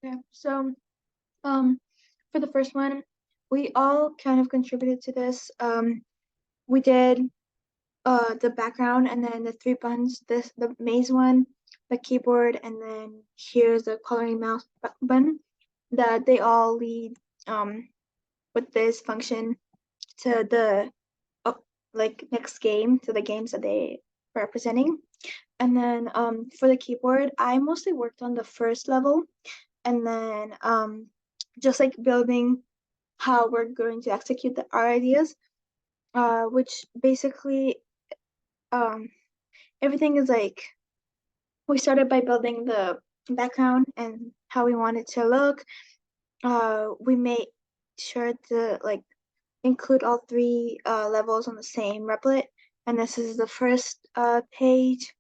Okay, so for the first one, we all kind of contributed to this. We did the background and then the three buttons, the maze one, the keyboard, and then here's the coloring mouse button that they all lead with this function to the like next game, to the games that they are representing. And then for the keyboard, I mostly worked on the first level and then just like building how we're going to execute our ideas, which basically um, everything is like we started by building the background and how we want it to look. We made sure to like include all three levels on the same replit, and this is the first page.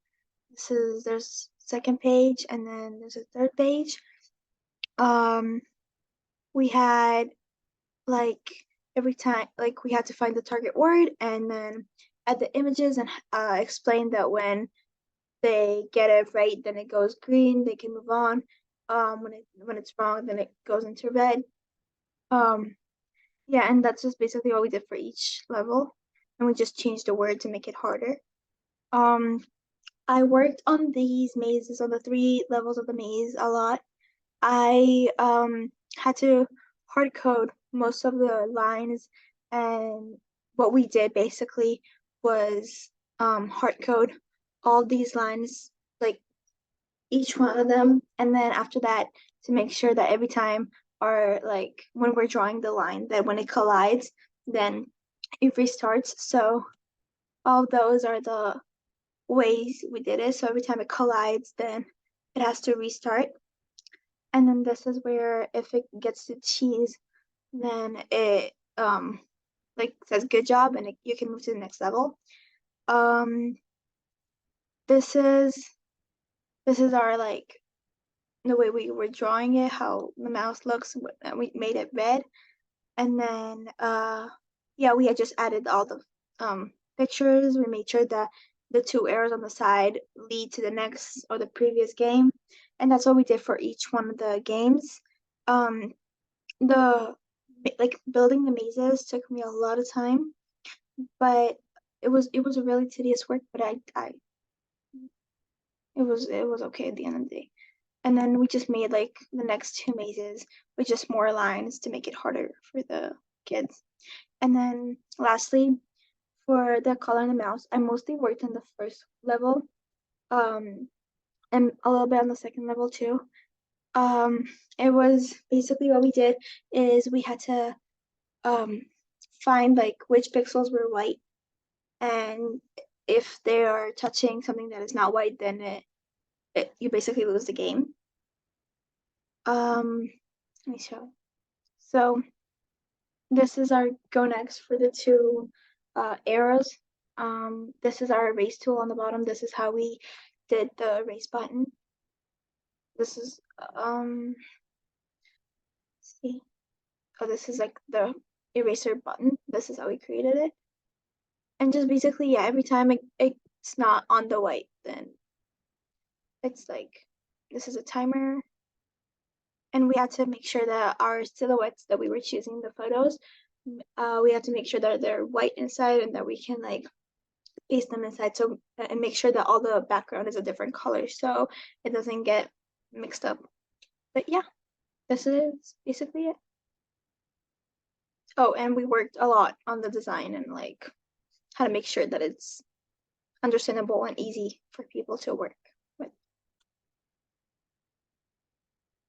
There's second page, and then there's a third page. Um, we had like every time like we had to find the target word and then add the images and explain that when they get it right, then it goes green, they can move on. When it's wrong, then it goes into red. Um, yeah, and that's just basically what we did for each level, and we just changed the word to make it harder. Um, I worked on these mazes on the three levels of the maze a lot. I had to hard code most of the lines, and what we did basically was hard code all these lines, like each one of them, and then after that to make sure that every time or like when we're drawing the line that when it collides, then it restarts. So all those are the ways we did it. So every time it collides, then it has to restart. And then this is where if it gets to cheese, then it like says good job and you can move to the next level. Um this is our like the way we were drawing it, how the mouse looks, and we made it red. And then yeah, we had just added all the pictures. We made sure that the two arrows on the side lead to the next or the previous game. And that's what we did for each one of the games. Um the like building the mazes took me a lot of time, but it was a really tedious work, but I it was okay at the end of the day. And then we just made like the next two mazes with just more lines to make it harder for the kids. And then lastly, for the color and the mouse, I mostly worked on the first level, um, and a little bit on the second level too. Um, it was basically what we did is we had to um find like which pixels were white, and if they are touching something that is not white, then you basically lose the game. Let me show. So this is our go next for the two arrows. This is our erase tool on the bottom. This is how we did the erase button. This is see. Oh, this is like the eraser button. This is how we created it. And just basically, yeah, every time it's not on the white, then it's like this is a timer. And we had to make sure that our silhouettes that we were choosing the photos, we had to make sure that they're white inside and that we can like paste them inside so and make sure that all the background is a different color so it doesn't get mixed up. But yeah, this is basically it. Oh, and we worked a lot on the design and like how to make sure that it's understandable and easy for people to work.